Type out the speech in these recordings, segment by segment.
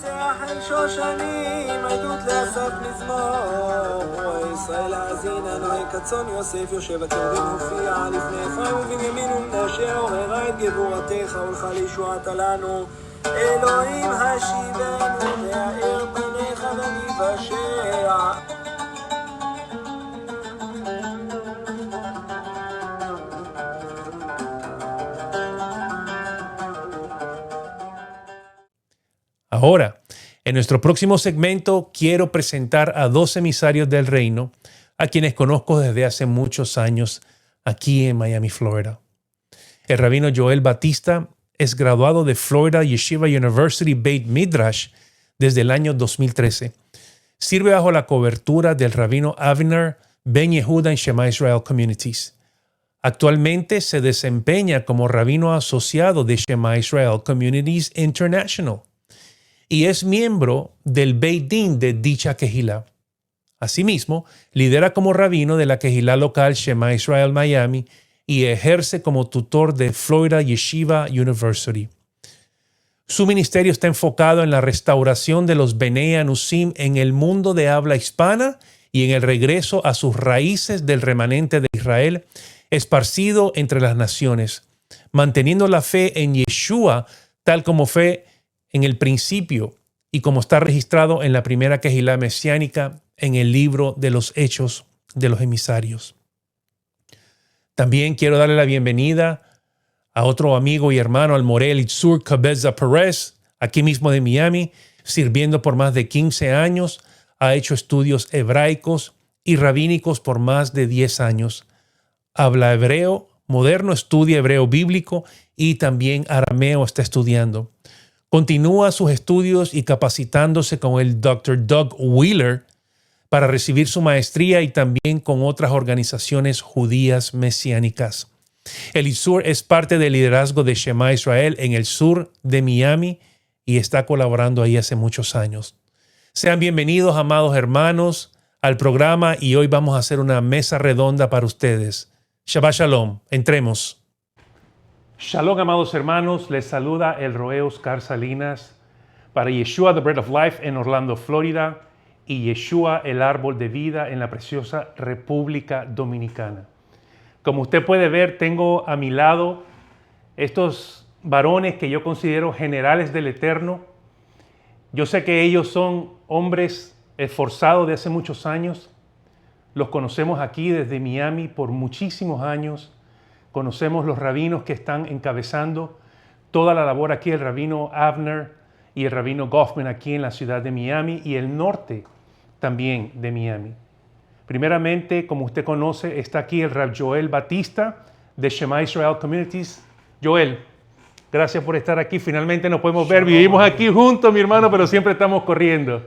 צחל שושנים, עדות לאסף מזמור. רואה ישראל האזין, הנוהי כצאן יוסף יושב הצורדים הופיע לפני אפרים ובנימין ומנשה, עוררה את גבורתך ולך לישועתה לנו. אלוהים השיבנו והאר פניך וניוושע. Ahora, en nuestro próximo segmento quiero presentar a dos emisarios del reino a quienes conozco desde hace muchos años aquí en Miami, Florida. El rabino Joel Batista es graduado de Florida Yeshiva University Beit Midrash desde el año 2013. Sirve bajo la cobertura del rabino Avner Ben Yehuda en Shema Israel Communities. Actualmente se desempeña como rabino asociado de Shema Israel Communities International y es miembro del Beit Din de dicha Kehilá. Asimismo, lidera como rabino de la Kehilá local Shema Israel Miami y ejerce como tutor de Florida Yeshiva University. Su ministerio está enfocado en la restauración de los Benei Anusim en el mundo de habla hispana y en el regreso a sus raíces del remanente de Israel, esparcido entre las naciones, manteniendo la fe en Yeshua tal como fue en el principio y como está registrado en la primera Kehilá mesiánica en el libro de los Hechos de los Emisarios. También quiero darle la bienvenida a otro amigo y hermano, al Moré Elitzur Cabeza Pérez, aquí mismo de Miami, sirviendo por más de 15 años, ha hecho estudios hebraicos y rabínicos por más de 10 años. Habla hebreo moderno, estudia hebreo bíblico y también arameo está estudiando. Continúa sus estudios y capacitándose con el Dr. Doug Wheeler para recibir su maestría y también con otras organizaciones judías mesiánicas. Elitzur es parte del liderazgo de Shema Israel en el sur de Miami y está colaborando ahí hace muchos años. Sean bienvenidos, amados hermanos, al programa y hoy vamos a hacer una mesa redonda para ustedes. Shabbat Shalom. Entremos. Shalom, amados hermanos. Les saluda el Roe Oscar Salinas para Yeshua, The Bread of Life en Orlando, Florida y Yeshua, el Árbol de Vida en la preciosa República Dominicana. Como usted puede ver, tengo a mi lado estos varones que yo considero generales del Eterno. Yo sé que ellos son hombres esforzados de hace muchos años. Los conocemos aquí desde Miami por muchísimos años. Conocemos los rabinos que están encabezando toda la labor aquí, el rabino Avner y el rabino Goffman aquí en la ciudad de Miami y el norte también de Miami. Primeramente, como usted conoce, está aquí el Rab Joel Batista de Shema Israel Communities. Joel, gracias por estar aquí. Finalmente nos podemos ver. Vivimos aquí juntos, mi hermano, pero siempre estamos corriendo.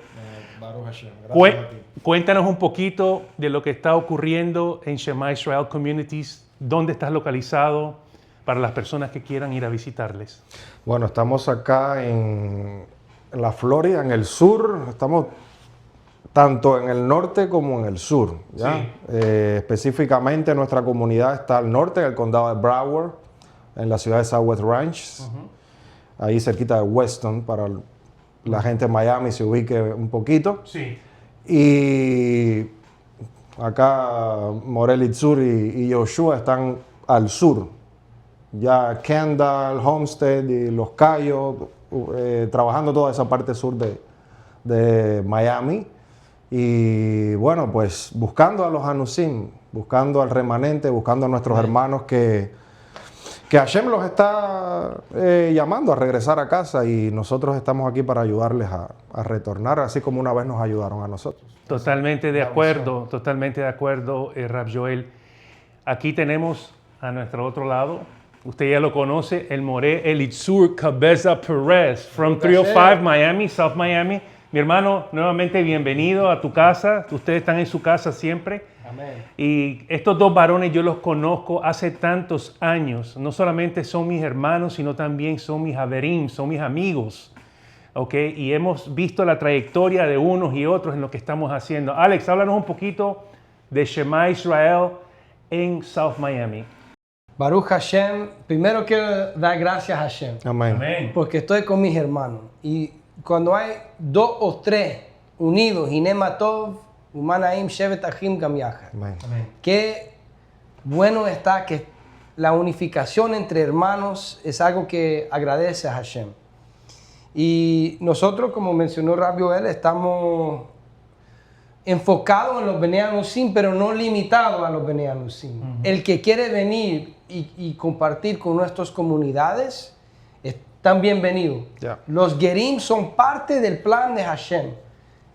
Baruch Hashem. Gracias a ti. Cuéntanos un poquito de lo que está ocurriendo en Shema Israel Communities. ¿Dónde estás localizado para las personas que quieran ir a visitarles? Bueno, estamos acá en la Florida, en el sur. Estamos tanto en el norte como en el sur, ¿ya? Sí. Específicamente nuestra comunidad está al norte, en el condado de Broward, en la ciudad de Southwest Ranch, ahí cerquita de Weston, para la gente de Miami se ubique un poquito. Sí. Y acá Morel Elitzur y Yoshua están al sur, ya Kendall, Homestead y Los Cayos, trabajando toda esa parte sur de Miami. Y bueno, pues buscando a los Anusim, buscando al remanente, buscando a nuestros hermanos que Hashem los está llamando a regresar a casa y nosotros estamos aquí para ayudarles a retornar, así como una vez nos ayudaron a nosotros. Totalmente de acuerdo, Rab Joel. Aquí tenemos a nuestro otro lado, usted ya lo conoce, el Moré Elitzur Cabeza Pérez, from 305 Miami, South Miami. Mi hermano, nuevamente bienvenido a tu casa. Ustedes están en su casa siempre. Amén. Y estos dos varones yo los conozco hace tantos años. No solamente son mis hermanos, sino también son mis haverim, son mis amigos. ¿Okay? Y hemos visto la trayectoria de unos y otros en lo que estamos haciendo. Alex, háblanos un poquito de Shema Israel en South Miami. Baruch Hashem, primero quiero dar gracias a Hashem. Amén. Amén. Porque estoy con mis hermanos. Y cuando hay 2 o 3 unidos, Hinem Tov, Umanaim Shevet Achim Gam Yachad. Amén. Amén. Qué bueno está que la unificación entre hermanos es algo que agradece a Hashem. Y nosotros, como mencionó Rabbi Joel, estamos enfocados en los Bnei Anusim, pero no limitados a los Bnei Anusim. El que quiere venir y compartir con nuestras comunidades, están bienvenidos. Ya. Los Gerim son parte del plan de Hashem.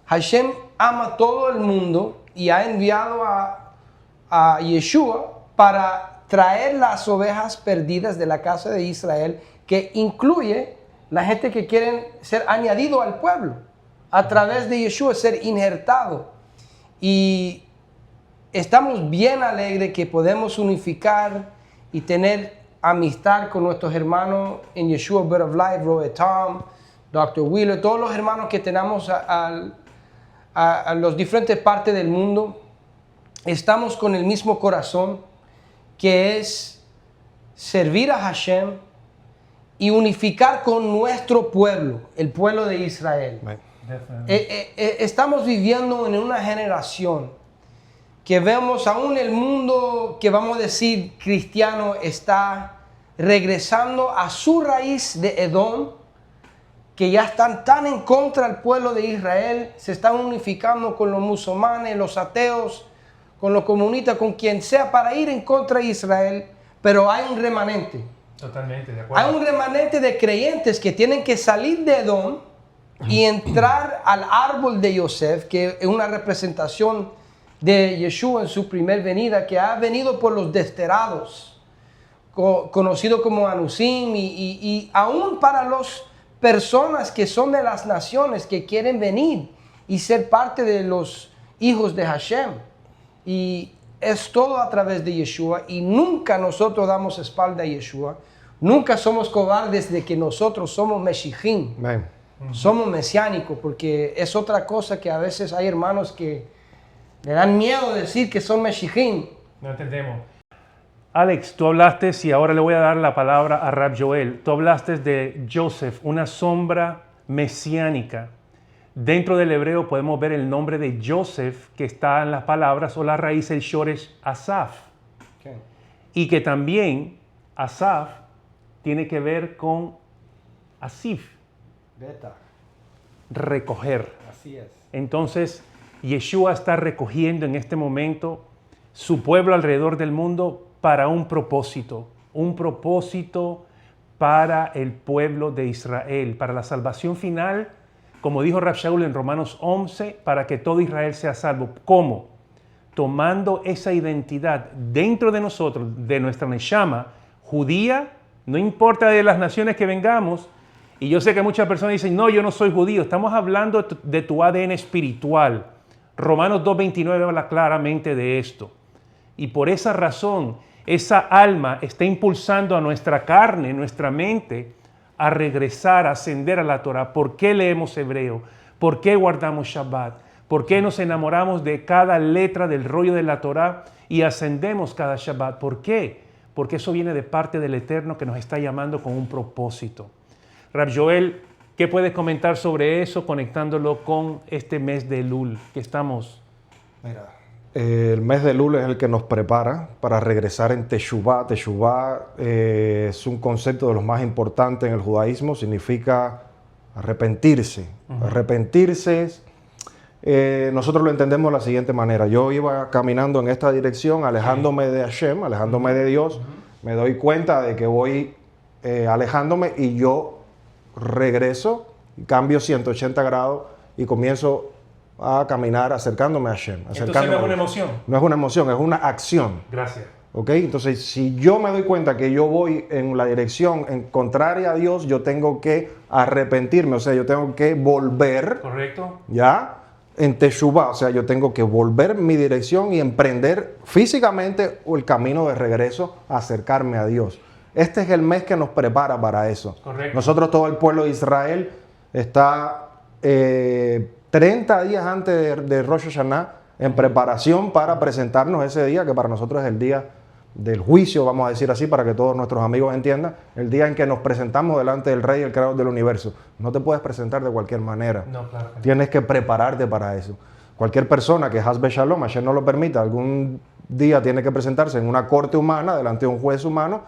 Hashem ama a todo el mundo y ha enviado a Yeshua para traer las ovejas perdidas de la casa de Israel, que incluye la gente que quieren ser añadido al pueblo, a través de Yeshua ser injertado. Y estamos bien alegres que podemos unificar y tener amistad con nuestros hermanos en Yeshua Bread of Life, Roe Tom, Dr. Wheeler, todos los hermanos que tenemos a las diferentes partes del mundo. Estamos con el mismo corazón, que es servir a Hashem y unificar con nuestro pueblo, el pueblo de Israel. Amén. Estamos viviendo en una generación que vemos aún el mundo que vamos a decir cristiano está regresando a su raíz de Edom, que ya están tan en contra del pueblo de Israel, se están unificando con los musulmanes, los ateos, con los comunistas, con quien sea para ir en contra de Israel, pero hay un remanente. Totalmente, de acuerdo. Hay un remanente de creyentes que tienen que salir de Edom y entrar al árbol de Yosef, que es una representación de Yeshua en su primer venida, que ha venido por los desterrados, conocido como Anusim, y aún para las personas que son de las naciones que quieren venir y ser parte de los hijos de Hashem. Y es todo a través de Yeshua, y nunca nosotros damos espalda a Yeshua. Nunca somos cobardes de que nosotros somos Meshijim. Amén. Somos mesiánicos, porque es otra cosa que a veces hay hermanos que le dan miedo decir que son Meshijim. No entendemos. Alex, tú hablaste, y ahora le voy a dar la palabra a Rab Joel. Tú hablaste de Joseph, una sombra mesiánica. Dentro del hebreo podemos ver el nombre de Joseph que está en las palabras o la raíz, el shoresh Asaf. Okay. Y que también Asaf tiene que ver con Asif, Beta, recoger. así es. Entonces, Yeshua está recogiendo en este momento su pueblo alrededor del mundo para un propósito para el pueblo de Israel, para la salvación final, como dijo Rab Shaul en Romanos 11, para que todo Israel sea salvo. ¿Cómo? Tomando esa identidad dentro de nosotros, de nuestra neshama judía, no importa de las naciones que vengamos. Y yo sé que muchas personas dicen, no, yo no soy judío. Estamos hablando de tu ADN espiritual. Romanos 2:29 habla claramente de esto. Y por esa razón, esa alma está impulsando a nuestra carne, nuestra mente, a regresar, a ascender a la Torah. ¿Por qué leemos hebreo? ¿Por qué guardamos Shabbat? ¿Por qué nos enamoramos de cada letra del rollo de la Torah y ascendemos cada Shabbat? ¿Por qué? Porque eso viene de parte del Eterno que nos está llamando con un propósito. Rab Joel, ¿qué puedes comentar sobre eso conectándolo con este mes de Elul que estamos? Mira, el mes de Elul es el que nos prepara para regresar en Teshuvah. Teshuvah es un concepto de los más importantes en el judaísmo, significa arrepentirse. Arrepentirse, nosotros lo entendemos de la siguiente manera. Yo iba caminando en esta dirección, alejándome de Hashem, alejándome de Dios. Me doy cuenta de que voy alejándome y yo regreso, cambio 180 grados y comienzo a caminar acercándome a Hashem. Entonces no es una emoción. No es una emoción, es una acción. Gracias. ¿Ok? Entonces, si yo me doy cuenta que yo voy en la dirección contraria a Dios, yo tengo que arrepentirme, o sea, yo tengo que volver, ¿Correcto? ¿ya? En Teshuvah, o sea, yo tengo que volver mi dirección y emprender físicamente el camino de regreso a acercarme a Dios. Este es el mes que nos prepara para eso. Correcto. Nosotros, todo el pueblo de Israel, está 30 días antes de Rosh Hashanah en preparación para presentarnos ese día, que para nosotros es el día del juicio, vamos a decir así, para que todos nuestros amigos entiendan, el día en que nos presentamos delante del Rey, el Creador del universo. No te puedes presentar de cualquier manera. No, claro que no. Tienes que prepararte para eso. Cualquier persona que Hasbe Shalom, Hashem no lo permita, algún día tiene que presentarse en una corte humana, delante de un juez humano,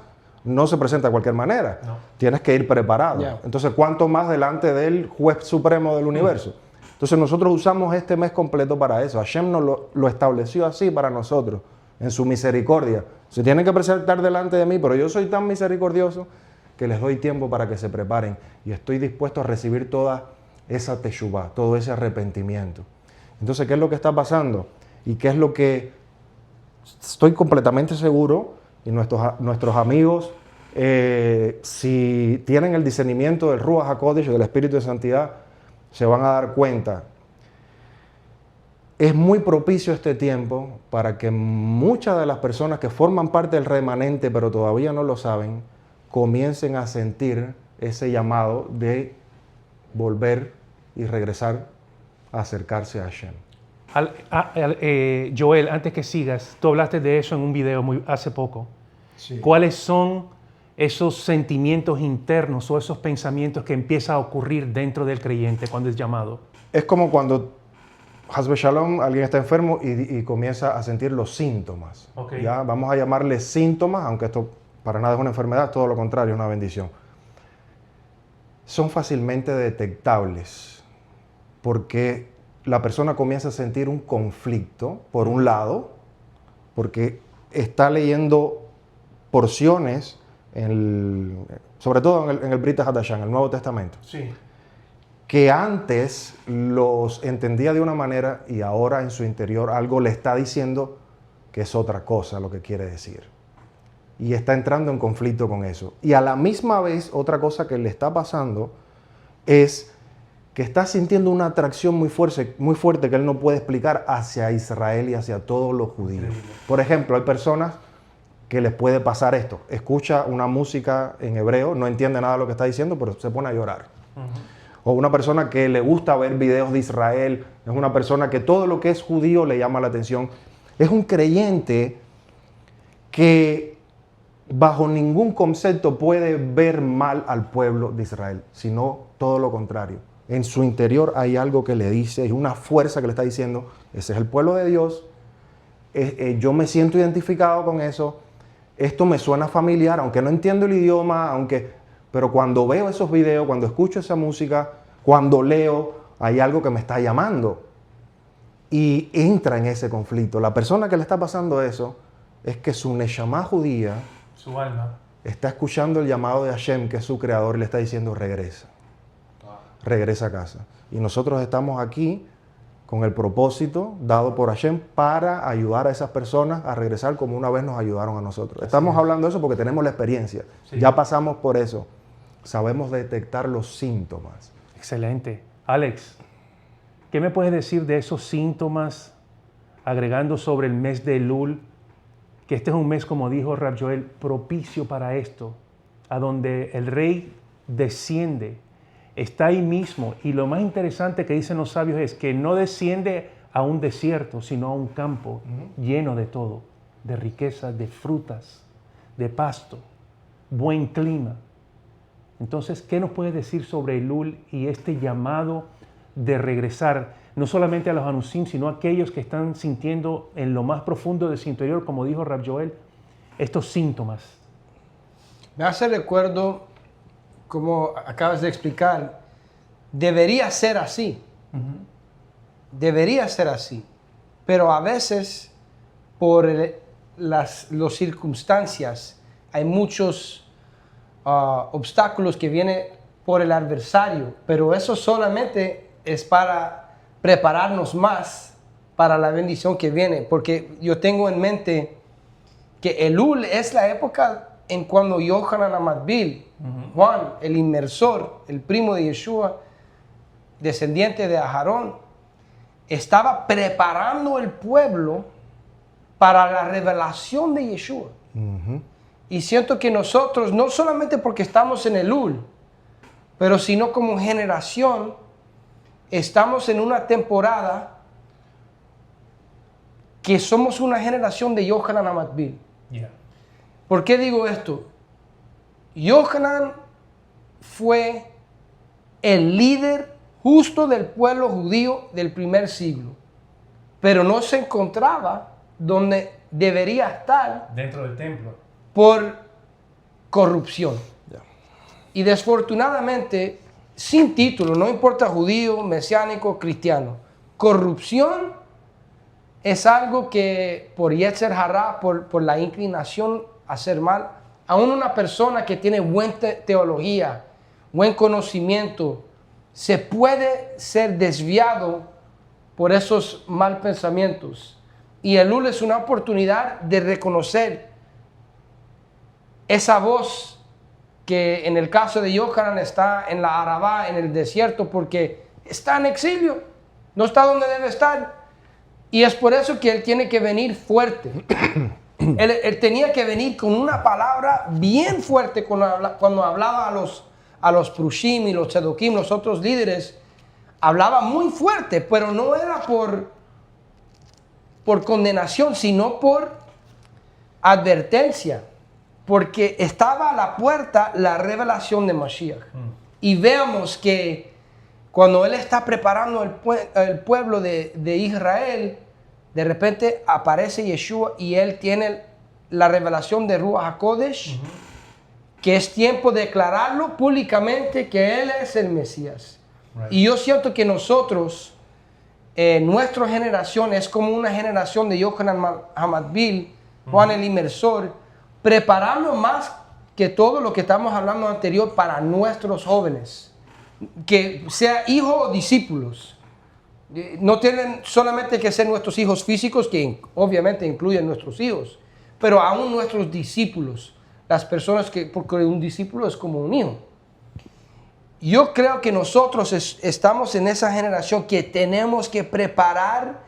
no se presenta de cualquier manera. No. Tienes que ir preparado. Yeah. Entonces, ¿cuánto más delante del juez supremo del universo? Entonces, nosotros usamos este mes completo para eso. Hashem nos lo estableció así para nosotros, en su misericordia. Se tienen que presentar delante de mí, pero yo soy tan misericordioso que les doy tiempo para que se preparen y estoy dispuesto a recibir toda esa teshuvah, todo ese arrepentimiento. Entonces, ¿qué es lo que está pasando? Y qué es lo que estoy completamente seguro, y nuestros amigos, si tienen el discernimiento del Ruach HaKodesh, del Espíritu de Santidad, se van a dar cuenta. Es muy propicio este tiempo para que muchas de las personas que forman parte del remanente, pero todavía no lo saben, comiencen a sentir ese llamado de volver y regresar a acercarse a Hashem. Joel, antes que sigas, tú hablaste de eso en un video hace poco. Sí. ¿Cuáles son esos sentimientos internos o esos pensamientos que empiezan a ocurrir dentro del creyente cuando es llamado? Es como cuando Hasbe Shalom, alguien está enfermo y comienza a sentir los síntomas. Okay. ¿Ya? Vamos a llamarle síntomas, aunque esto para nada es una enfermedad, todo lo contrario, es una bendición. Son fácilmente detectables porque la persona comienza a sentir un conflicto, por un lado, porque está leyendo porciones, sobre todo en el Brit Hadashah, el Nuevo Testamento, Sí. que antes los entendía de una manera y ahora en su interior algo le está diciendo que es otra cosa lo que quiere decir. Y está entrando en conflicto con eso. Y a la misma vez, otra cosa que le está pasando es que está sintiendo una atracción muy fuerte que él no puede explicar hacia Israel y hacia todos los judíos. Increíble. Por ejemplo, hay personas que les puede pasar esto. Escucha una música en hebreo, no entiende nada de lo que está diciendo, pero se pone a llorar. O una persona que le gusta ver videos de Israel, es una persona que todo lo que es judío le llama la atención. Es un creyente que bajo ningún concepto puede ver mal al pueblo de Israel, sino todo lo contrario. En su interior hay algo que le dice, hay una fuerza que le está diciendo, ese es el pueblo de Dios, yo me siento identificado con eso, esto me suena familiar, aunque no entiendo el idioma, pero cuando veo esos videos, cuando escucho esa música, cuando leo, hay algo que me está llamando. Y entra en ese conflicto. La persona que le está pasando eso es que su neshama judía Su alma. está escuchando el llamado de Hashem, que es su creador, y le está diciendo regresa. Regresa a casa. Y nosotros estamos aquí con el propósito dado por Hashem para ayudar a esas personas a regresar como una vez nos ayudaron a nosotros. Estamos hablando de eso porque tenemos la experiencia. Sí. Ya pasamos por eso. Sabemos detectar los síntomas. Excelente. Alex, ¿qué me puedes decir de esos síntomas, agregando sobre el mes de Elul, que este es un mes, como dijo Rab Joel, propicio para esto, a donde el rey desciende, está ahí mismo, y lo más interesante que dicen los sabios es que no desciende a un desierto, sino a un campo lleno de todo, de riquezas, de frutas, de pasto, buen clima. Entonces, ¿qué nos puedes decir sobre Elul y este llamado de regresar, no solamente a los Anusim, sino a aquellos que están sintiendo en lo más profundo de su interior, como dijo Rab Joel, estos síntomas? Me hace recuerdo, como acabas de explicar, debería ser así. Debería ser así. Pero a veces, por las circunstancias, hay muchos obstáculos que vienen por el adversario. Pero eso solamente es para prepararnos más para la bendición que viene. Porque yo tengo en mente que Elul es la época en cuando Yohanan Amatbil, Juan, el inmersor, el primo de Yeshua, descendiente de Aarón, estaba preparando el pueblo para la revelación de Yeshua. Y siento que nosotros, no solamente porque estamos en Elul, pero sino como generación, estamos en una temporada que somos una generación de Yohanan Amatbil. Yeah. ¿Por qué digo esto? Yohanan fue el líder justo del pueblo judío del primer siglo, pero no se encontraba donde debería estar Dentro del templo. por corrupción. Y desfortunadamente, sin título, no importa judío, mesiánico, cristiano, corrupción es algo que por Yetzer Hará, por la inclinación a hacer mal, aún una persona que tiene buena teología, buen conocimiento, se puede ser desviado por esos mal pensamientos. Y Elul es una oportunidad de reconocer esa voz que en el caso de Yohanan está en la Arabá, en el desierto, porque está en exilio, no está donde debe estar. Y es por eso que él tiene que venir fuerte. Él tenía que venir con una palabra bien fuerte cuando hablaba a los Prushim y los Tzedokim, los otros líderes. Hablaba muy fuerte, pero no era por condenación, sino por advertencia. Porque estaba a la puerta la revelación de Mashiach. Y veamos que cuando él está preparando el pueblo de Israel, de repente aparece Yeshua y él tiene la revelación de Ruach HaKodesh, que es tiempo de declararlo públicamente que él es el Mesías. Right. Y yo siento que nosotros, nuestra generación es como una generación de Yohanan Hamadbil, Juan el Inmersor, preparando más que todo lo que estamos hablando anterior para nuestros jóvenes, que sea hijos o discípulos. No tienen solamente que ser nuestros hijos físicos, que obviamente incluyen nuestros hijos, pero aún nuestros discípulos, las personas porque un discípulo es como un hijo. Yo creo que nosotros estamos en esa generación que tenemos que preparar,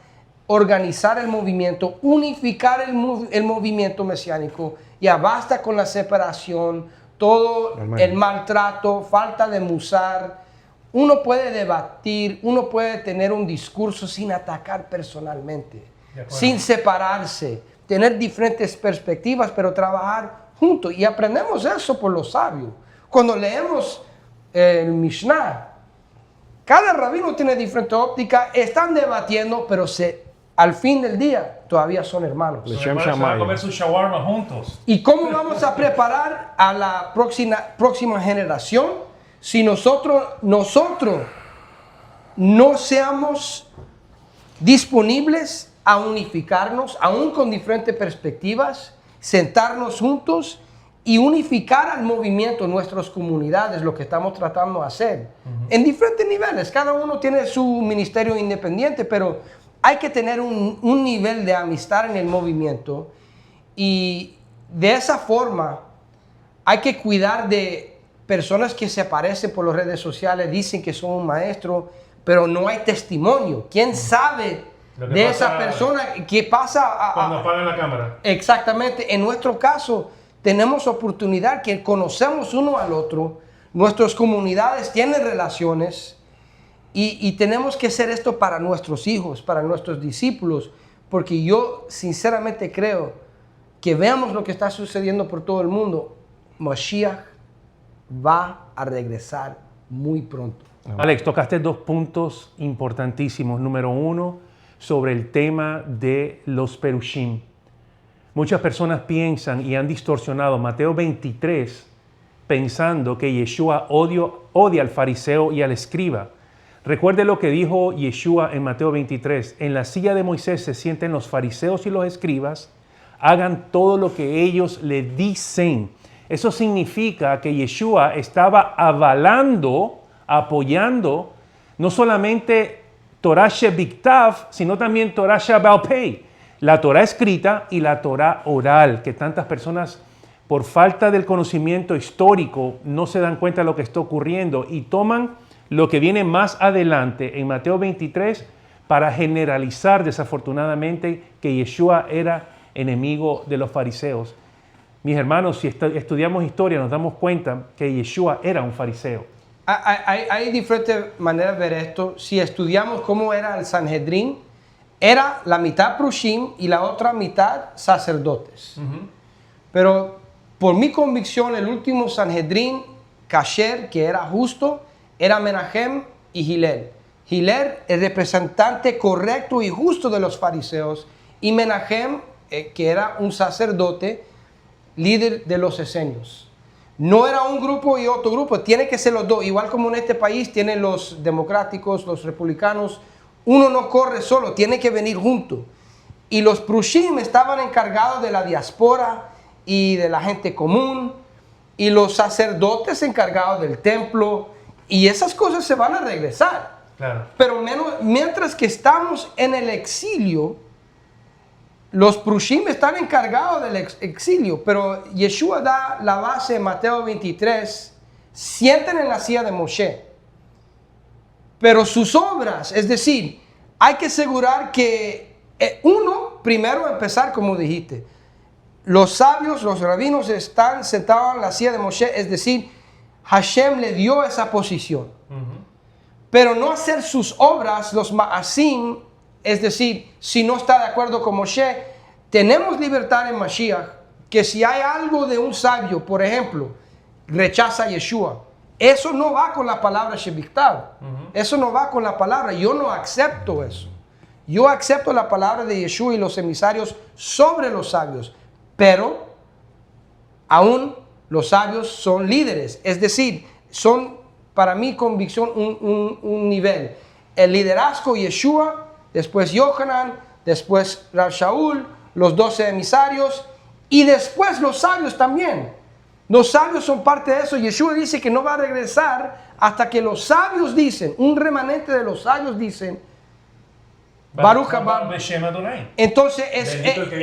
organizar el movimiento, unificar el movimiento mesiánico. Ya basta con la separación, todo el maltrato, falta de musar. Uno puede debatir, uno puede tener un discurso sin atacar personalmente, sin separarse, tener diferentes perspectivas, pero trabajar juntos. Y aprendemos eso por los sabios. Cuando leemos el Mishnah, cada rabino tiene diferente óptica, están debatiendo, pero al fin del día todavía son hermanos. Leshem Van a Shammai. comer su shawarma juntos. ¿Y cómo vamos a preparar a la próxima generación si nosotros no seamos disponibles a unificarnos, aún con diferentes perspectivas, sentarnos juntos y unificar al movimiento, nuestras comunidades, lo que estamos tratando de hacer, en diferentes niveles? Cada uno tiene su ministerio independiente, pero hay que tener un nivel de amistad en el movimiento, y de esa forma hay que cuidar de personas que se aparecen por las redes sociales, dicen que son un maestro, pero no hay testimonio. ¿Quién sabe de esa persona? ¿Qué pasa Cuando apagan la cámara. Exactamente. En nuestro caso, tenemos oportunidad que conocemos uno al otro, nuestras comunidades tienen relaciones, y tenemos que hacer esto para nuestros hijos, para nuestros discípulos, porque yo sinceramente creo que veamos lo que está sucediendo por todo el mundo. Mashiach va a regresar muy pronto. Alex, tocaste dos puntos importantísimos. Número uno, sobre el tema de los Perushim. Muchas personas piensan y han distorsionado Mateo 23 pensando que Yeshua odia al fariseo y al escriba. Recuerde lo que dijo Yeshua en Mateo 23. En la silla de Moisés se sienten los fariseos y los escribas. Hagan todo lo que ellos le dicen. Eso significa que Yeshua estaba avalando, apoyando, no solamente Torah Shebiktav, sino también Torah Shebaal Pei, la Torah escrita y la Torah oral, que tantas personas, por falta del conocimiento histórico, no se dan cuenta de lo que está ocurriendo y toman lo que viene más adelante en Mateo 23 para generalizar desafortunadamente que Yeshua era enemigo de los fariseos. Mis hermanos, si estudiamos historia nos damos cuenta que Yeshua era un fariseo. Hay diferentes maneras de ver esto. Si estudiamos cómo era el Sanhedrin, era la mitad Prushim y la otra mitad sacerdotes. Pero por mi convicción, el último Sanhedrin kasher, que era justo, era Menahem y Hillel. Hillel, el representante correcto y justo de los fariseos, y Menahem, que era un sacerdote, líder de los esenios. No era un grupo y otro grupo, tiene que ser los dos. Igual como en este país tienen los democráticos, los republicanos, uno no corre solo, tiene que venir junto. Y los prushim estaban encargados de la diáspora y de la gente común, y los sacerdotes encargados del templo, y esas cosas se van a regresar. Claro. Pero mientras que estamos en el exilio, los prushim están encargados del exilio, pero Yeshua da la base en Mateo 23, sienten en la silla de Moshe. Pero sus obras, es decir, hay que asegurar que primero empezar como dijiste, los sabios, los rabinos están sentados en la silla de Moshe, es decir, Hashem le dio esa posición. Pero no hacer sus obras, los ma'asim, es decir, si no está de acuerdo con Moshe, tenemos libertad en Mashiach, que si hay algo de un sabio, por ejemplo, rechaza a Yeshua, eso no va con la palabra Shebiktav, eso no va con la palabra, yo no acepto eso. Yo acepto la palabra de Yeshua y los emisarios sobre los sabios, pero aún los sabios son líderes, es decir, son para mi convicción un nivel. El liderazgo Yeshua, después Yohanan, después Rav Shaul, los 12 emisarios y después los sabios también. Los sabios son parte de eso. Yeshua dice que no va a regresar hasta que los sabios dicen, un remanente de los sabios dicen, Baruch haba. Entonces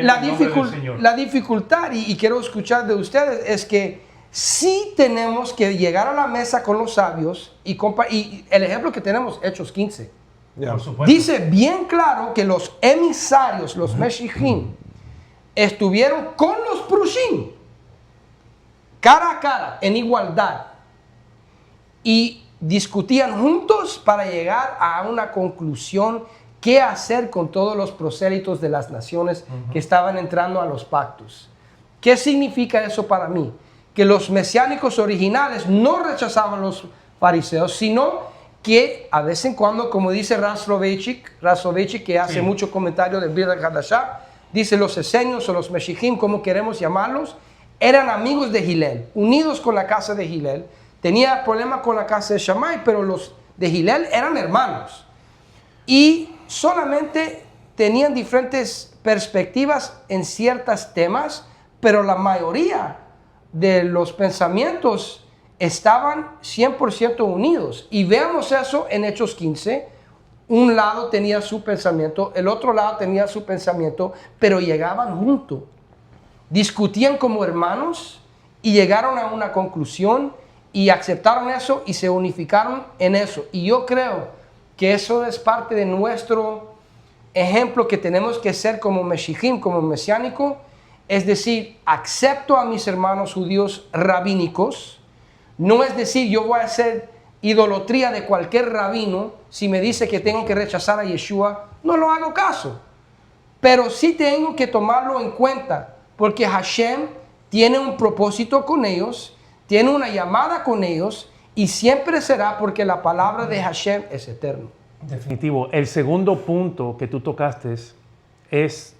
la dificultad y quiero escuchar de ustedes es que sí tenemos que llegar a la mesa con los sabios y el ejemplo que tenemos, Hechos 15. Por supuesto. Dice bien claro que los emisarios, los Meshichim, estuvieron con los Prushim, cara a cara, en igualdad, y discutían juntos para llegar a una conclusión, qué hacer con todos los prosélitos de las naciones que estaban entrando a los pactos. ¿Qué significa eso para mí? Que los mesiánicos originales no rechazaban a los fariseos, sino que a vez en cuando, como dice Rasloveitchik, que hace mucho comentario del Brit Hadashah, dice los esenios o los Meshichim, como queremos llamarlos, eran amigos de Hillel, unidos con la casa de Hillel. Tenía problemas con la casa de Shammai, pero los de Hillel eran hermanos. Y solamente tenían diferentes perspectivas en ciertos temas, pero la mayoría de los pensamientos estaban 100% unidos. Y veamos eso en Hechos 15. Un lado tenía su pensamiento, el otro lado tenía su pensamiento, pero llegaban juntos. Discutían como hermanos y llegaron a una conclusión y aceptaron eso y se unificaron en eso. Y yo creo que eso es parte de nuestro ejemplo que tenemos que ser como Meshichim, como mesiánico. Es decir, acepto a mis hermanos judíos rabínicos. No es decir, yo voy a hacer idolatría de cualquier rabino. Si me dice que tengo que rechazar a Yeshua, no lo hago caso. Pero sí tengo que tomarlo en cuenta, porque Hashem tiene un propósito con ellos, tiene una llamada con ellos, y siempre será porque la palabra de Hashem es eterna. Definitivo. El segundo punto que tú tocaste es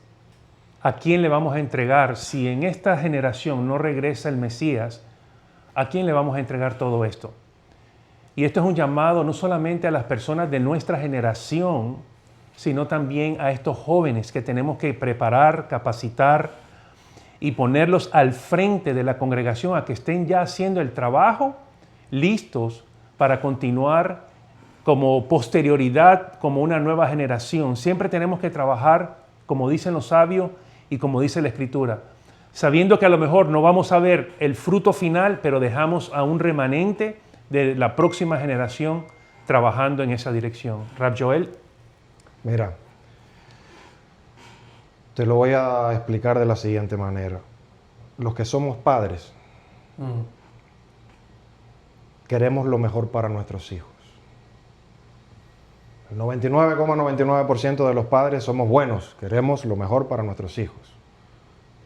a quién le vamos a entregar. Si en esta generación no regresa el Mesías, ¿a quién le vamos a entregar todo esto? Y esto es un llamado no solamente a las personas de nuestra generación, sino también a estos jóvenes que tenemos que preparar, capacitar y ponerlos al frente de la congregación a que estén ya haciendo el trabajo, listos para continuar como posterioridad, como una nueva generación. Siempre tenemos que trabajar, como dicen los sabios y como dice la Escritura, sabiendo que a lo mejor no vamos a ver el fruto final, pero dejamos a un remanente de la próxima generación trabajando en esa dirección. Rav Joel. Mira, te lo voy a explicar de la siguiente manera. Los que somos padres, queremos lo mejor para nuestros hijos. El 99,99% de los padres somos buenos, queremos lo mejor para nuestros hijos.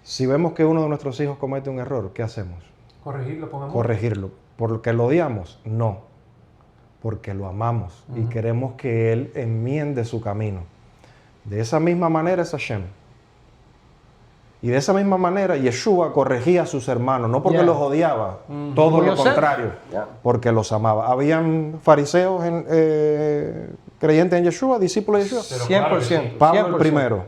Si vemos que uno de nuestros hijos comete un error, ¿qué hacemos? Corregirlo, pongamos. Corregirlo. ¿Porque lo odiamos? No. Porque lo amamos y queremos que Él enmiende su camino. De esa misma manera es Hashem. Y de esa misma manera Yeshua corregía a sus hermanos, no porque los odiaba, todo Como lo Yosef. contrario, porque los amaba. Habían fariseos creyentes en Yeshua, discípulos de Yeshua. Pero claro que 100%. sí. Pablo el 100%. primero.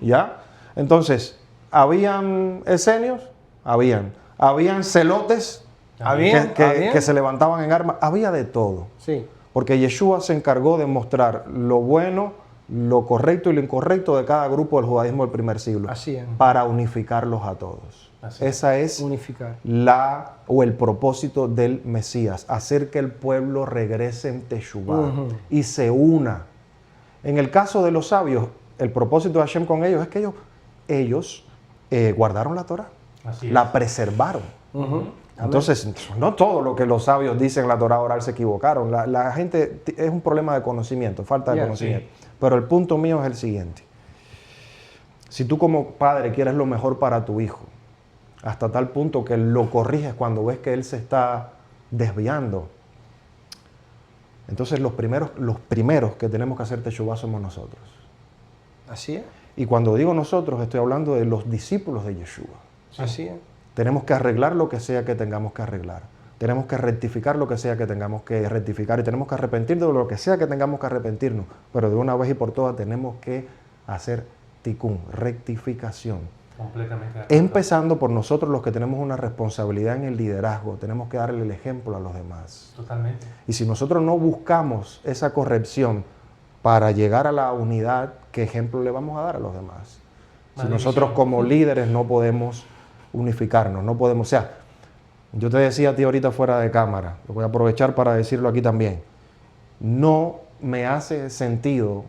¿Ya? Entonces, ¿habían esenios? Habían celotes Habían. que se levantaban en armas. Había de todo. Sí. Porque Yeshua se encargó de mostrar lo bueno, lo correcto y lo incorrecto de cada grupo del judaísmo del primer siglo. Así es. Para unificarlos a todos. Así es. Esa es Unificar. el propósito del Mesías. Hacer que el pueblo regrese en Teshuvah y se una. En el caso de los sabios, el propósito de Hashem con ellos es que ellos guardaron la Torah. Así es. La preservaron. Entonces, no todo lo que los sabios dicen en la Torah oral se equivocaron. La gente es un problema de conocimiento, falta de Ya, conocimiento. Pero el punto mío es el siguiente. Si tú como padre quieres lo mejor para tu hijo, hasta tal punto que lo corriges cuando ves que él se está desviando, entonces los primeros que tenemos que hacer teshuvah somos nosotros. Así es. Y cuando digo nosotros, estoy hablando de los discípulos de Yeshua. Así es. Tenemos que arreglar lo que sea que tengamos que arreglar. Tenemos que rectificar lo que sea que tengamos que rectificar y tenemos que arrepentirnos de lo que sea que tengamos que arrepentirnos. Pero de una vez y por todas tenemos que hacer tikkun, rectificación. Completamente de acuerdo. Empezando por nosotros los que tenemos una responsabilidad en el liderazgo. Tenemos que darle el ejemplo a los demás. Totalmente. Y si nosotros no buscamos esa corrección para llegar a la unidad, ¿qué ejemplo le vamos a dar a los demás? Si Maldición. nosotros como líderes no podemos unificarnos, no podemos, o sea, yo te decía a ti ahorita fuera de cámara, lo voy a aprovechar para decirlo aquí también, no me hace sentido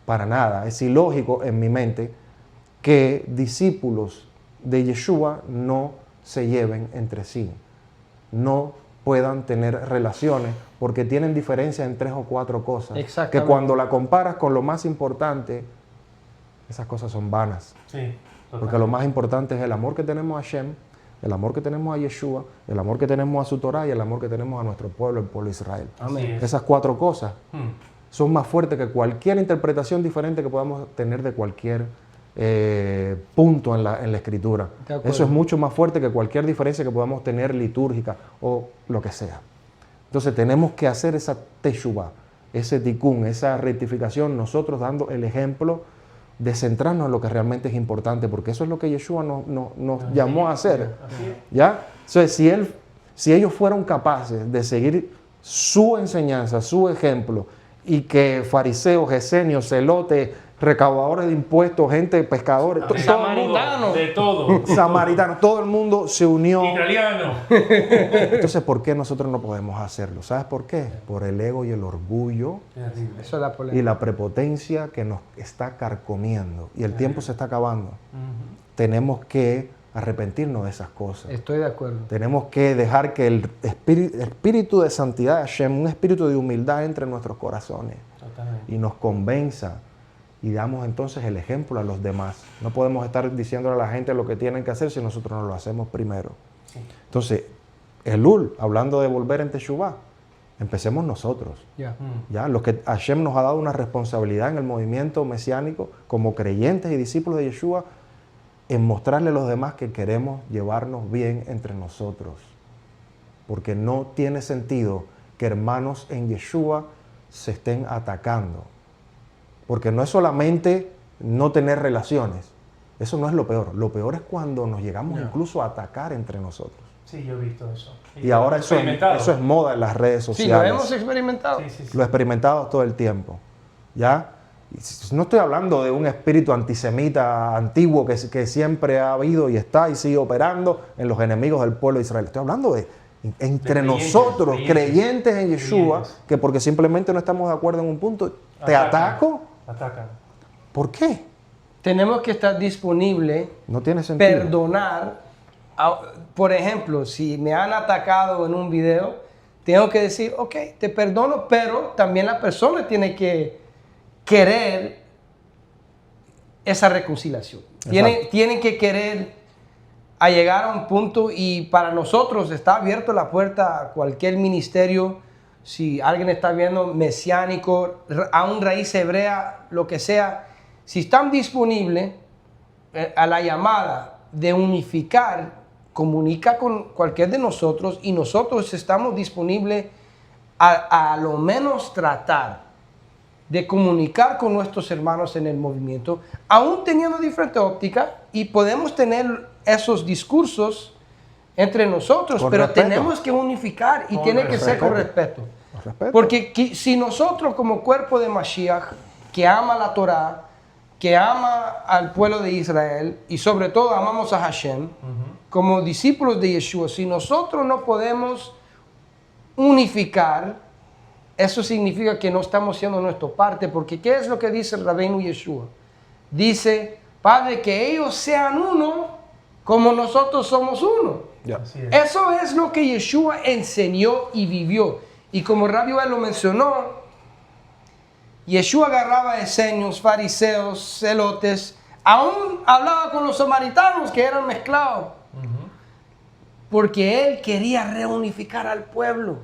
para nada, es ilógico en mi mente que discípulos de Yeshua no se lleven entre sí, no puedan tener relaciones porque tienen diferencias en 3 o 4 cosas, que Exactamente. cuando la comparas con lo más importante, esas cosas son vanas. Sí. Porque lo más importante es el amor que tenemos a Hashem, el amor que tenemos a Yeshua, el amor que tenemos a su Torah y el amor que tenemos a nuestro pueblo, el pueblo de Israel. Amén. Esas 4 cosas son más fuertes que cualquier interpretación diferente que podamos tener de cualquier punto en la Escritura. De acuerdo. Eso es mucho más fuerte que cualquier diferencia que podamos tener litúrgica o lo que sea. Entonces tenemos que hacer esa teshuvah, ese tikkun, esa rectificación, nosotros dando el ejemplo de centrarnos en lo que realmente es importante, porque eso es lo que Yeshua nos llamó a hacer. ¿Ya? Entonces, si ellos fueron capaces de seguir su enseñanza, su ejemplo, y que fariseos, esenios, celotes, recaudadores de impuestos, gente, pescadores, todo el mundo, Samaritano. De todo. samaritanos, todo el mundo se unió. Italiano. Entonces, ¿por qué nosotros no podemos hacerlo? ¿Sabes por qué? Por el ego y el orgullo Terrible. Eso es la polémica. y la prepotencia que nos está carcomiendo. Y el tiempo se está acabando. Tenemos que arrepentirnos de esas cosas. Estoy de acuerdo. Tenemos que dejar que el espíritu de santidad de Hashem, un espíritu de humildad entre nuestros corazones Totalmente. y nos convenza y damos entonces el ejemplo a los demás. No podemos estar diciéndole a la gente lo que tienen que hacer si nosotros no lo hacemos primero. Sí. Entonces, Elul, hablando de volver en Teshuvah, empecemos nosotros. Ya. ¿Ya? Los que Hashem nos ha dado una responsabilidad en el movimiento mesiánico como creyentes y discípulos de Yeshua en mostrarle a los demás que queremos llevarnos bien entre nosotros. Porque no tiene sentido que hermanos en Yeshua se estén atacando. Porque no es solamente no tener relaciones. Eso no es lo peor. Lo peor es cuando nos llegamos incluso a atacar entre nosotros. Sí, yo he visto eso. Y ahora eso es moda en las redes Sí, sociales. lo hemos experimentado. Sí, sí, sí. Lo experimentamos todo el tiempo. ¿Ya? Y no estoy hablando de un espíritu antisemita antiguo que siempre ha habido y está y sigue operando en los enemigos del pueblo de Israel. Estoy hablando de entre creyentes, nosotros, creyentes en Yeshua, creyentes. que porque simplemente no estamos de acuerdo en un punto, te ataco. Atacan. ¿Por qué? Tenemos que estar disponibles, No tiene sentido. perdonar. Por ejemplo, si me han atacado en un video, tengo que decir, ok, te perdono, pero también la persona tiene que querer esa reconciliación. Tienen que querer a llegar a un punto, y para nosotros está abierta la puerta a cualquier ministerio. Si alguien está viendo mesiánico, a un raíz hebrea, lo que sea, si están disponibles a la llamada de unificar, comunica con cualquier de nosotros, y nosotros estamos disponibles a lo menos tratar de comunicar con nuestros hermanos en el movimiento, aún teniendo diferente óptica, y podemos tener esos discursos entre nosotros, Con pero respeto. tenemos que unificar, y tiene que ser con respeto. Con respeto. Porque si nosotros como cuerpo de Mashiach, que ama la Torah, que ama al pueblo de Israel, y sobre todo amamos a Hashem, como discípulos de Yeshua, si nosotros no podemos unificar, eso significa que no estamos haciendo nuestra parte, porque ¿qué es lo que dice el Rabbeinu Yeshua? Dice, Padre, que ellos sean uno como nosotros somos uno. Ya. Así es. Eso es lo que Yeshua enseñó y vivió. Y como Rabbi Joel lo mencionó, Yeshua agarraba esenios, fariseos, celotes, aún hablaba con los samaritanos que eran mezclados, porque él quería reunificar al pueblo.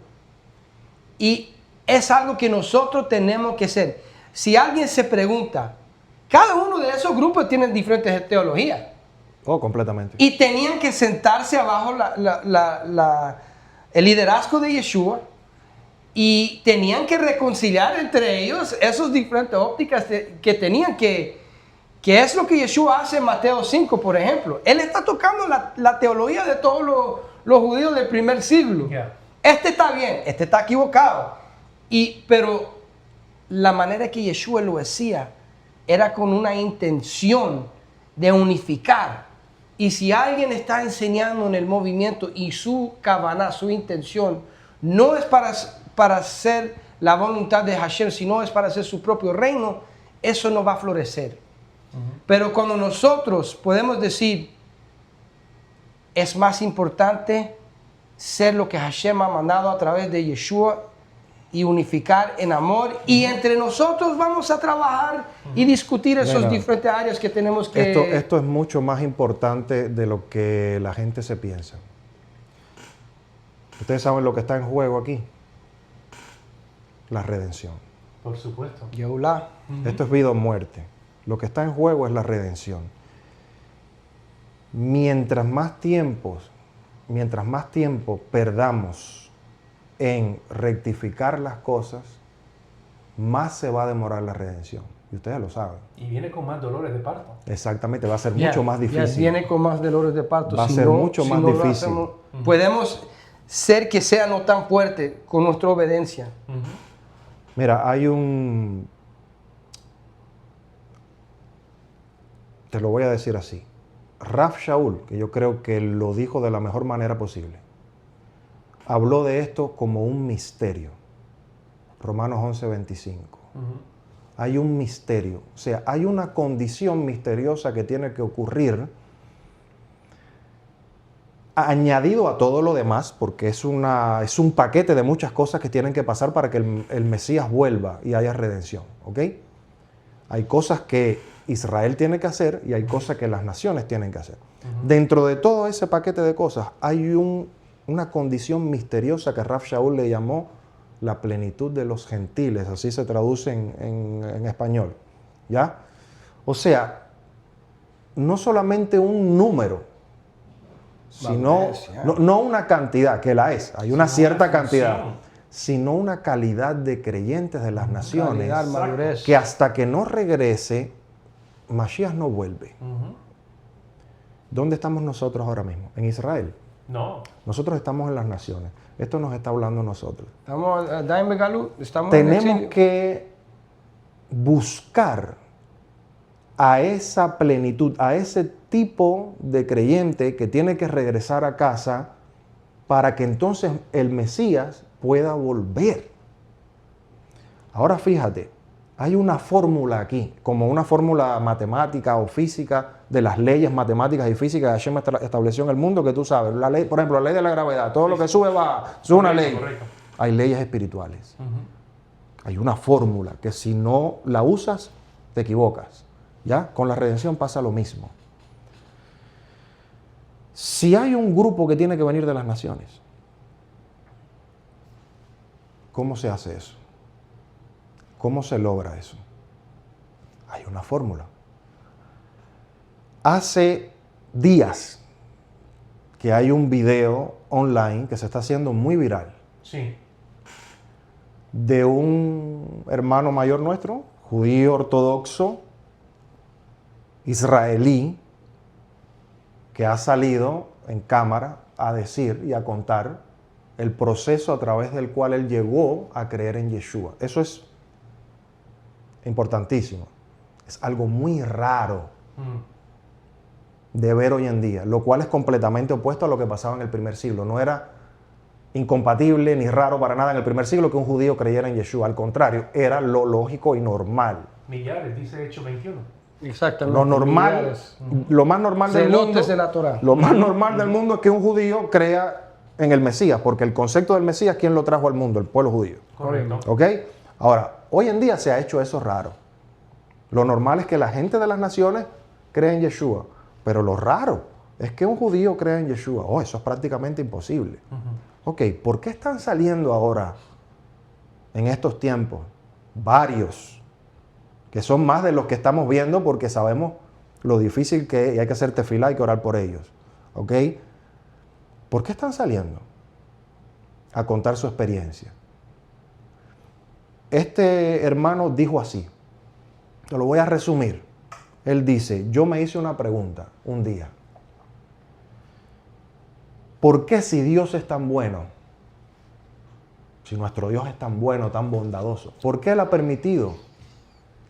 Y es algo que nosotros tenemos que hacer. Si alguien se pregunta, cada uno de esos grupos tienen diferentes teologías. Oh, completamente. Y tenían que sentarse abajo el liderazgo de Yeshua, y tenían que reconciliar entre ellos esas diferentes ópticas que tenían, que es lo que Yeshua hace en Mateo 5, por ejemplo. Él está tocando la teología de todos los judíos del primer siglo. Yeah. Este está bien, este está equivocado. Pero la manera que Yeshua lo hacía era con una intención de unificar. Y si alguien está enseñando en el movimiento y su kavaná, su intención, no es para hacer la voluntad de Hashem, sino es para hacer su propio reino, eso no va a florecer. Pero cuando nosotros podemos decir, es más importante ser lo que Hashem ha mandado a través de Yeshua y unificar en amor, y entre nosotros vamos a trabajar y discutir esos Mira, diferentes áreas que tenemos que... Esto es mucho más importante de lo que la gente se piensa. Ustedes saben lo que está en juego aquí. La redención. Por supuesto. Yehulah. Esto es vida o muerte. Lo que está en juego es la redención. Mientras más tiempo perdamos en rectificar las cosas, más se va a demorar la redención. Y ustedes lo saben. Y viene con más dolores de parto. Exactamente, va a ser Yeah, mucho más yeah, difícil. viene con más dolores de parto. Va a ser mucho más lo difícil. hacemos, podemos ser que sea no tan fuerte con nuestra obediencia. Mira, te lo voy a decir así. Rav Shaul, que yo creo que lo dijo de la mejor manera posible, habló de esto como un misterio. Romanos 11:25. Hay un misterio, o sea, hay una condición misteriosa que tiene que ocurrir añadido a todo lo demás, porque es un paquete de muchas cosas que tienen que pasar para que el Mesías vuelva y haya redención, ¿ok? Hay cosas que Israel tiene que hacer y hay cosas que las naciones tienen que hacer. Dentro de todo ese paquete de cosas hay una condición misteriosa que Rav Shaul le llamó la plenitud de los gentiles, así se traduce en español, ¿ya? O sea, no solamente un número, sino, no una cantidad, que la es, hay una cierta cantidad, sino una calidad de creyentes de las naciones, Calidad, madurez. que hasta que no regrese, Mashiach no vuelve. ¿Dónde estamos nosotros ahora mismo? En Israel. No. Nosotros estamos en las naciones. Esto nos está hablando a nosotros. Estamos en Begalú, estamos en Tenemos exilio. que buscar a esa plenitud, a ese tipo de creyente que tiene que regresar a casa para que entonces el Mesías pueda volver. Ahora fíjate, hay una fórmula aquí, como una fórmula matemática o física de las leyes matemáticas y físicas que Hashem estableció en el mundo, que tú sabes. La ley, por ejemplo, la ley de la gravedad, todo lo que sube va, es una ley. Correcto. Hay leyes espirituales. Hay una fórmula que si no la usas, te equivocas. ¿Ya? Con la redención pasa lo mismo. Si hay un grupo que tiene que venir de las naciones, ¿cómo se hace eso? ¿Cómo se logra eso? Hay una fórmula. Hace días que hay un video online que se está haciendo muy viral Sí. de un hermano mayor nuestro, judío ortodoxo, israelí, que ha salido en cámara a decir y a contar el proceso a través del cual él llegó a creer en Yeshua. Eso es importantísimo. Es algo muy raro de ver hoy en día, lo cual es completamente opuesto a lo que pasaba en el primer siglo. No era incompatible ni raro para nada en el primer siglo que un judío creyera en Yeshua. Al contrario, era lo lógico y normal. Millares, dice Hechos 21. Exactamente. Lo normal, Millares. lo más normal del mundo, Celotes de la Torá. lo más normal del mundo es que un judío crea en el Mesías, porque el concepto del Mesías, ¿quién lo trajo al mundo? El pueblo judío. Correcto. ¿Ok? Ahora, hoy en día se ha hecho eso raro. Lo normal es que la gente de las naciones crea en Yeshua, pero lo raro es que un judío crea en Yeshua. Oh, eso es prácticamente imposible. Ok, ¿por qué están saliendo ahora, en estos tiempos, varios, que son más de los que estamos viendo porque sabemos lo difícil que es y hay que hacer tefilá, hay que orar por ellos? ¿Ok? ¿Por qué están saliendo a contar su experiencia? Este hermano dijo así, te lo voy a resumir. Él dice, yo me hice una pregunta un día. ¿Por qué si Dios es tan bueno, si nuestro Dios es tan bueno, tan bondadoso, por qué Él ha permitido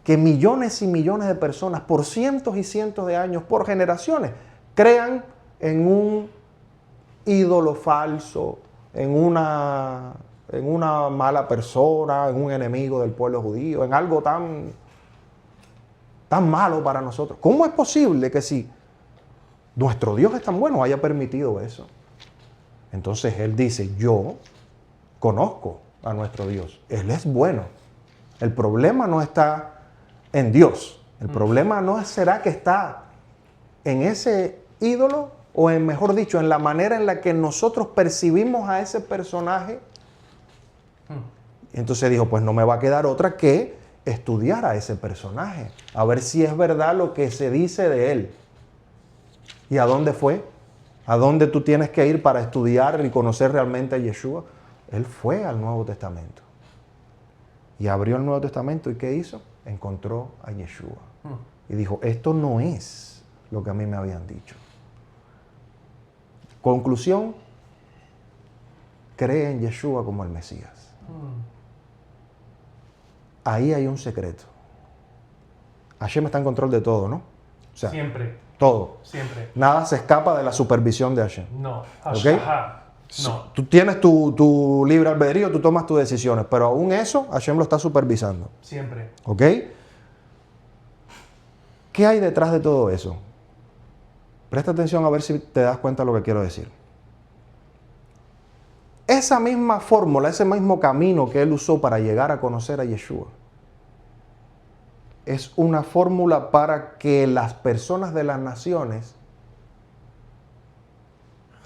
que millones y millones de personas por cientos y cientos de años, por generaciones, crean en un ídolo falso, en una mala persona, en un enemigo del pueblo judío, en algo tan malo para nosotros? ¿Cómo es posible que si nuestro Dios es tan bueno haya permitido eso? Entonces él dice, yo conozco a nuestro Dios, Él es bueno. El problema no está en Dios, el problema no será que está en ese ídolo, o en, mejor dicho, en la manera en la que nosotros percibimos a ese personaje. Entonces dijo, pues no me va a quedar otra que estudiar a ese personaje, a ver si es verdad lo que se dice de él. ¿Y a dónde fue? ¿A dónde tú tienes que ir para estudiar y conocer realmente a Yeshua? Él fue al Nuevo Testamento. Y abrió el Nuevo Testamento, ¿y qué hizo? Encontró a Yeshua. Y dijo, esto no es lo que a mí me habían dicho. Conclusión, cree en Yeshua como el Mesías. Ahí hay un secreto. Hashem está en control de todo, ¿no? O sea, Siempre, todo. siempre. Nada se escapa de la supervisión de Hashem. No. ¿Ok? Ajá. No. Tú tienes tu libre albedrío, tú tomas tus decisiones, pero aún eso Hashem lo está supervisando. Siempre. ¿Ok? ¿Qué hay detrás de todo eso? Presta atención a ver si te das cuenta de lo que quiero decir. Esa misma fórmula, ese mismo camino que él usó para llegar a conocer a Yeshua, es una fórmula para que las personas de las naciones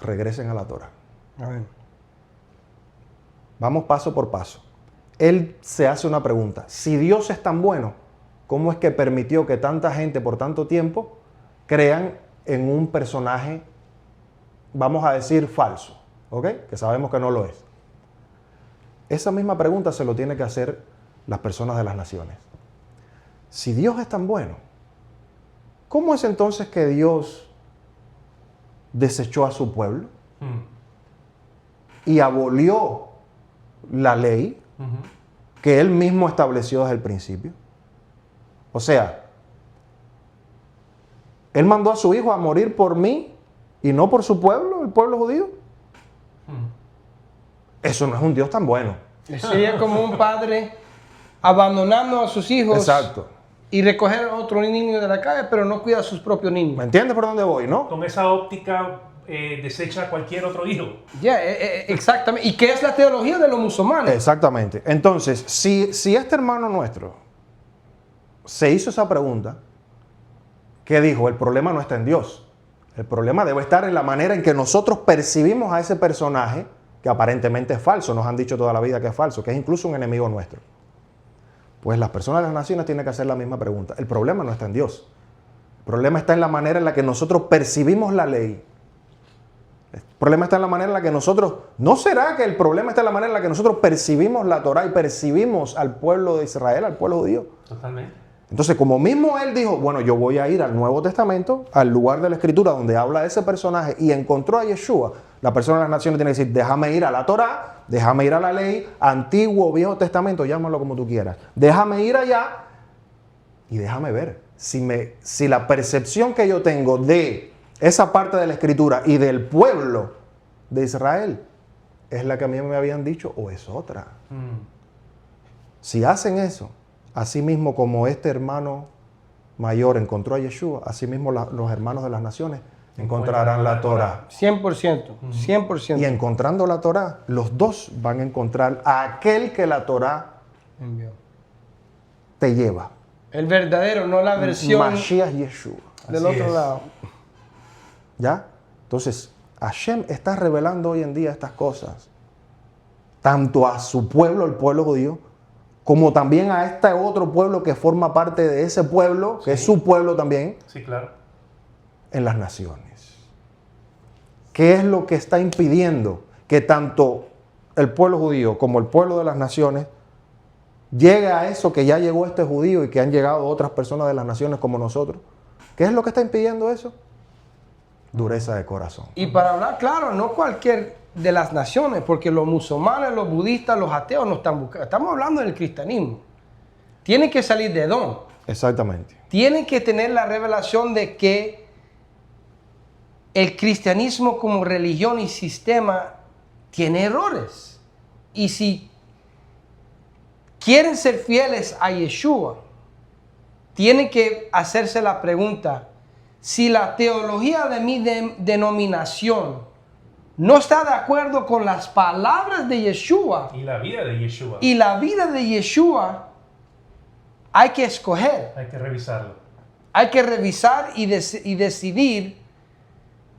regresen a la Torah. Amén. Vamos paso por paso. Él se hace una pregunta. Si Dios es tan bueno, ¿cómo es que permitió que tanta gente por tanto tiempo crean en un personaje, vamos a decir, falso? ¿Ok? Que sabemos que no lo es. Esa misma pregunta se lo tiene que hacer las personas de las naciones. Si Dios es tan bueno, ¿cómo es entonces que Dios desechó a su pueblo y abolió la ley que Él mismo estableció desde el principio? O sea, Él mandó a su Hijo a morir por mí y no por su pueblo, el pueblo judío. Eso no es un Dios tan bueno. Sería como un padre abandonando a sus hijos. Exacto. Y recoger a otro niño de la calle, pero no cuida a sus propios niños. ¿Me entiendes por dónde voy, no? Con esa óptica desecha a cualquier otro hijo. Exactamente. ¿Y qué es la teología de los musulmanes? Exactamente. Entonces, si este hermano nuestro se hizo esa pregunta, ¿qué dijo? El problema no está en Dios. El problema debe estar en la manera en que nosotros percibimos a ese personaje, que aparentemente es falso, nos han dicho toda la vida que es falso, que es incluso un enemigo nuestro. Pues las personas de las naciones tienen que hacer la misma pregunta. El problema no está en Dios. El problema está en la manera en la que nosotros percibimos la ley. El problema está en la manera en la que nosotros... ¿No será que el problema está en la manera en la que nosotros percibimos la Torá y percibimos al pueblo de Israel, al pueblo judío? Totalmente. Entonces, como mismo él dijo, bueno, yo voy a ir al Nuevo Testamento, al lugar de la Escritura donde habla de ese personaje y encontró a Yeshua, la persona de las naciones tiene que decir, déjame ir a la Torá, déjame ir a la ley, Antiguo, Viejo Testamento, llámalo como tú quieras. Déjame ir allá y déjame ver si la percepción que yo tengo de esa parte de la Escritura y del pueblo de Israel es la que a mí me habían dicho o es otra. Si hacen eso, así mismo como este hermano mayor encontró a Yeshua, así mismo los hermanos de las naciones encontrarán la Torá. 100%, 100%. Y encontrando la Torá, los dos van a encontrar a aquel que la Torá Envió. te lleva. El verdadero, no la versión Mashiach Yeshua. del Así otro es. lado. ¿Ya? Entonces, Hashem está revelando hoy en día estas cosas, tanto a su pueblo, el pueblo judío, como también a este otro pueblo que forma parte de ese pueblo, que es su pueblo también, Sí, claro. en las naciones. ¿Qué es lo que está impidiendo que tanto el pueblo judío como el pueblo de las naciones llegue a eso que ya llegó este judío y que han llegado otras personas de las naciones como nosotros? ¿Qué es lo que está impidiendo eso? Dureza de corazón. Y para hablar claro, no cualquier de las naciones, porque los musulmanes, los budistas, los ateos no están buscando. Estamos hablando del cristianismo. Tienen que salir de Edom. Exactamente. Tienen que tener la revelación de que el cristianismo como religión y sistema tiene errores. Y si quieren ser fieles a Yeshua, tienen que hacerse la pregunta, si la teología de mi denominación no está de acuerdo con las palabras de Yeshua Y la vida de Yeshua. y la vida de Yeshua, hay que escoger. Hay que revisarlo. Hay que revisar y decidir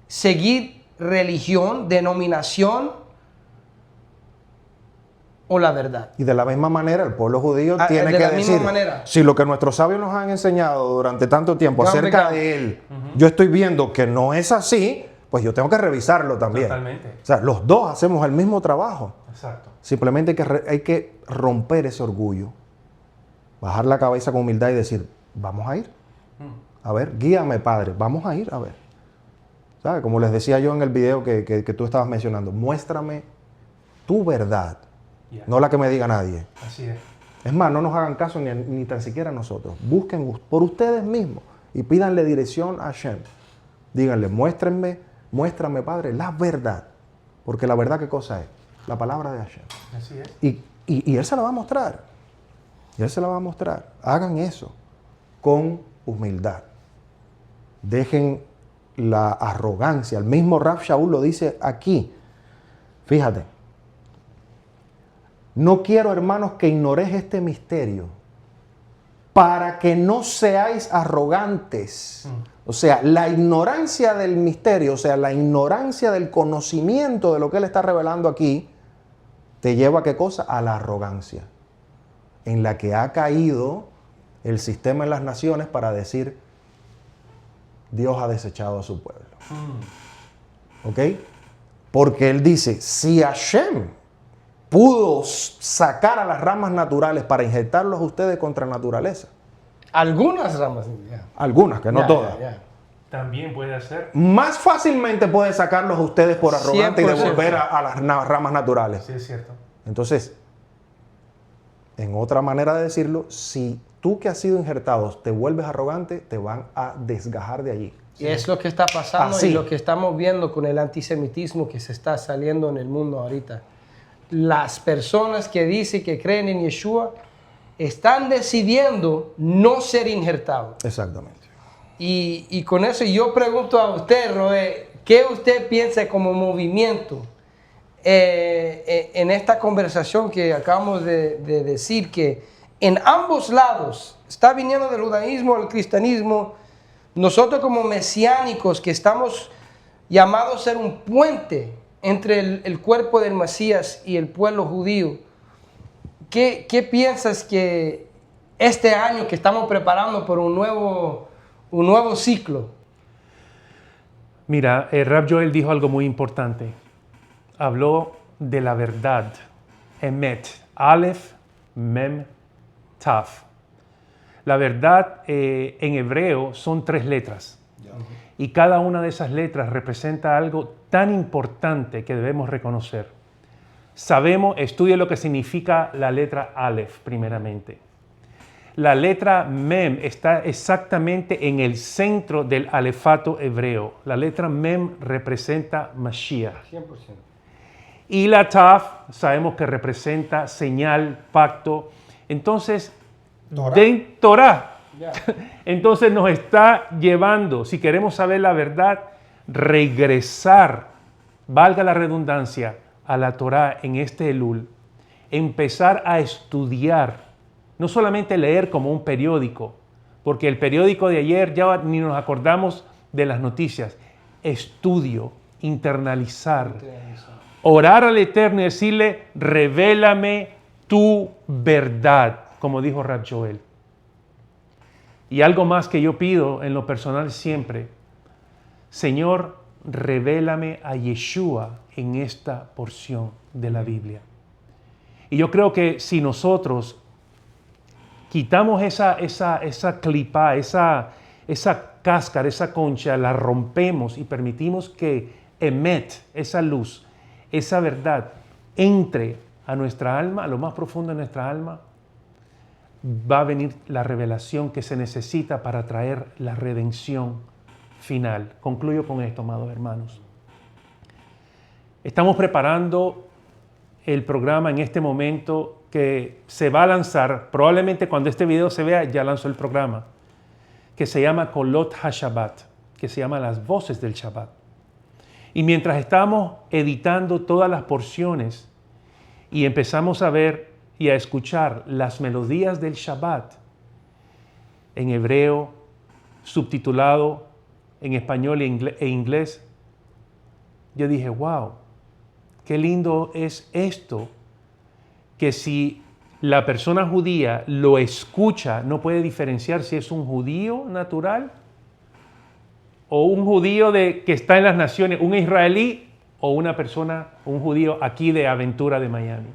seguir religión, denominación o la verdad. Y de la misma manera, el pueblo judío Ah, tiene de que la misma decir, manera. si lo que nuestros sabios nos han enseñado durante tanto tiempo Yo han acerca pecado. de él, yo estoy viendo que no es así, pues yo tengo que revisarlo también. Totalmente. O sea, los dos hacemos el mismo trabajo. Exacto. Simplemente hay que romper ese orgullo, bajar la cabeza con humildad y decir, vamos a ir. A ver, guíame, Padre, vamos a ir, a ver. ¿Sabe? Como les decía yo en el video que tú estabas mencionando, muéstrame tu verdad, Ya. no la que me diga nadie. Así es. Es más, no nos hagan caso ni tan siquiera nosotros. Busquen por ustedes mismos y pídanle dirección a Hashem. Díganle, muéstrame, Padre, la verdad. Porque la verdad, ¿qué cosa es? La palabra de Hashem. Así es. Y Él se la va a mostrar. Y Él se la va a mostrar. Hagan eso con humildad. Dejen la arrogancia. El mismo Rav Shaul lo dice aquí. Fíjate. No quiero, hermanos, que ignoréis este misterio para que no seáis arrogantes. O sea, la ignorancia del misterio, o sea, la ignorancia del conocimiento de lo que Él está revelando aquí, te lleva a qué cosa? A la arrogancia, en la que ha caído el sistema en las naciones para decir, Dios ha desechado a su pueblo. ¿Ok? Porque Él dice, si Hashem pudo sacar a las ramas naturales para injertarlos a ustedes contra naturaleza, Algunas ramas. algunas, que no todas, También puede hacer. más fácilmente puede sacarlos a ustedes por arrogante y 100%. devolver a las ramas naturales. Sí, es cierto. Entonces, en otra manera de decirlo, si tú que has sido injertado te vuelves arrogante, te van a desgajar de allí. Y es lo que está pasando Así. y lo que estamos viendo con el antisemitismo que se está saliendo en el mundo ahorita. Las personas que dicen que creen en Yeshua están decidiendo no ser injertados. Exactamente. Y con eso yo pregunto a usted, Roé, ¿qué usted piensa como movimiento en esta conversación que acabamos de decir que en ambos lados, está viniendo del judaísmo al cristianismo, nosotros como mesiánicos que estamos llamados a ser un puente entre el cuerpo del Mesías y el pueblo judío, ¿qué piensas que este año que estamos preparando por un nuevo ciclo? Mira, Rab Joel dijo algo muy importante. Habló de la verdad. Emet. Aleph, Mem, Taf. La verdad en hebreo son 3 letras. Y cada una de esas letras representa algo tan importante que debemos reconocer. Sabemos, estudia lo que significa la letra Aleph primeramente. La letra Mem está exactamente en el centro del alefato hebreo. La letra Mem representa Mashiach. 100%. Y la Taf sabemos que representa señal, pacto. Entonces, Torah. Yeah. Entonces nos está llevando, si queremos saber la verdad, regresar, valga la redundancia, a la Torah en este Elul, empezar a estudiar, no solamente leer como un periódico, porque el periódico de ayer ya ni nos acordamos de las noticias. Estudio, internalizar, orar al Eterno y decirle, revélame tu verdad, como dijo Rab Joel. Y algo más que yo pido en lo personal siempre, Señor, revélame a Yeshua en esta porción de la Biblia. Y yo creo que si nosotros quitamos esa clipa, esa cáscara, esa concha, la rompemos y permitimos que Emet, esa luz, esa verdad, entre a nuestra alma, a lo más profundo de nuestra alma, va a venir la revelación que se necesita para traer la redención final. Concluyo con esto, amados hermanos. Estamos preparando el programa en este momento que se va a lanzar, probablemente cuando este video se vea ya lanzó el programa, que se llama Kolot HaShabbat, que se llama Las Voces del Shabbat. Y mientras estamos editando todas las porciones y empezamos a ver y a escuchar las melodías del Shabbat en hebreo, subtitulado en español e inglés, yo dije, wow, qué lindo es esto, que si la persona judía lo escucha, no puede diferenciar si es un judío natural o un judío que está en las naciones, un israelí o una persona, un judío aquí de Aventura de Miami.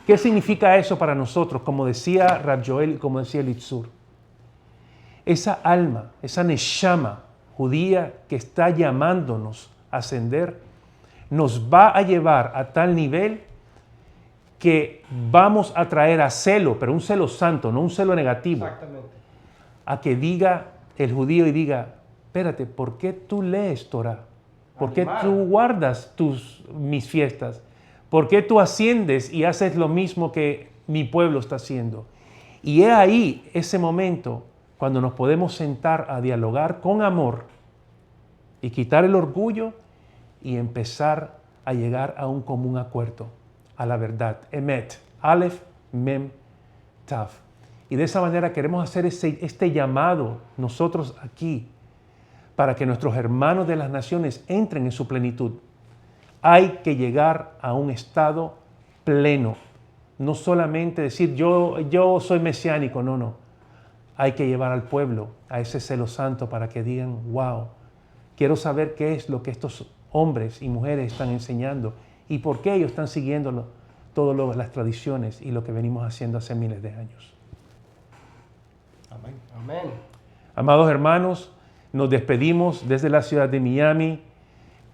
¿Qué significa eso para nosotros? Como decía Rab Joel y como decía Litzur. Esa alma, esa neshama judía que está llamándonos a ascender, nos va a llevar a tal nivel que vamos a traer a celo, pero un celo santo, no un celo negativo. Exactamente. A que diga el judío y diga, espérate, ¿por qué tú lees Torah? ¿Por qué tú guardas mis fiestas? ¿Por qué tú asciendes y haces lo mismo que mi pueblo está haciendo? Y es ahí ese momento cuando nos podemos sentar a dialogar con amor y quitar el orgullo y empezar a llegar a un común acuerdo, a la verdad. Emet, Aleph, Mem, Taf. Y de esa manera queremos hacer este llamado nosotros aquí para que nuestros hermanos de las naciones entren en su plenitud. Hay que llegar a un estado pleno. No solamente decir yo soy mesiánico, no. Hay que llevar al pueblo a ese celo santo para que digan, wow, quiero saber qué es lo que estos hombres y mujeres están enseñando y por qué ellos están siguiendo todas las tradiciones y lo que venimos haciendo hace miles de años. Amén. Amén. Amados hermanos, nos despedimos desde la ciudad de Miami.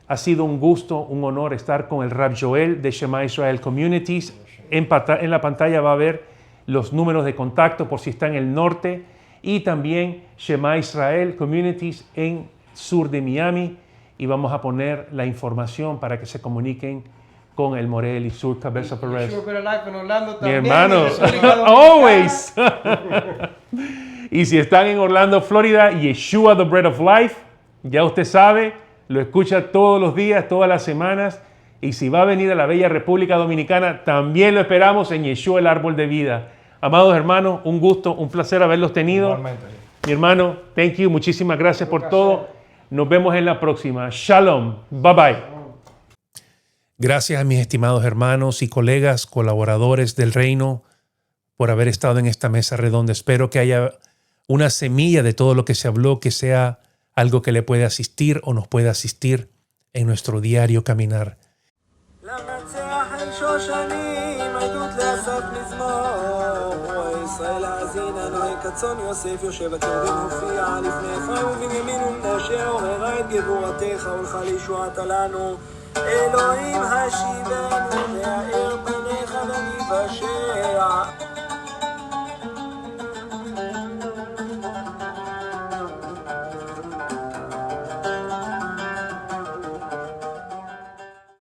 Ha sido un gusto, un honor estar con el Rab Joel de Shema Israel Communities. En la pantalla va a ver los números de contacto por si está en el norte y también Shema Israel Communities en sur de Miami. Y vamos a poner la información para que se comuniquen con el Morel y Sur Cabeza Perez. Mi hermano, always. Y si están en Orlando, Florida, Yeshua, the Bread of Life, ya usted sabe, lo escucha todos los días, todas las semanas. Y si va a venir a la bella República Dominicana, también lo esperamos en Yeshua, el Árbol de Vida. Amados hermanos, un gusto, un placer haberlos tenido. Igualmente. Mi hermano, thank you. Muchísimas gracias por todo. Nos vemos en la próxima. Shalom. Bye bye. Gracias a mis estimados hermanos y colegas, colaboradores del reino, por haber estado en esta mesa redonda. Espero que haya una semilla de todo lo que se habló, que sea algo que le pueda asistir o nos pueda asistir en nuestro diario caminar. למנצח אל שושנים, עדות לאסף מזמור. רועי ישראל האזין, ענוי כצאן יוסף יושב הצורדים הופיע לפני אפרים ובנימין ומנשה, עוררה את גבורתך ולך לישועתה לנו. אלוהים השיבנו והאר פניך ונבשע.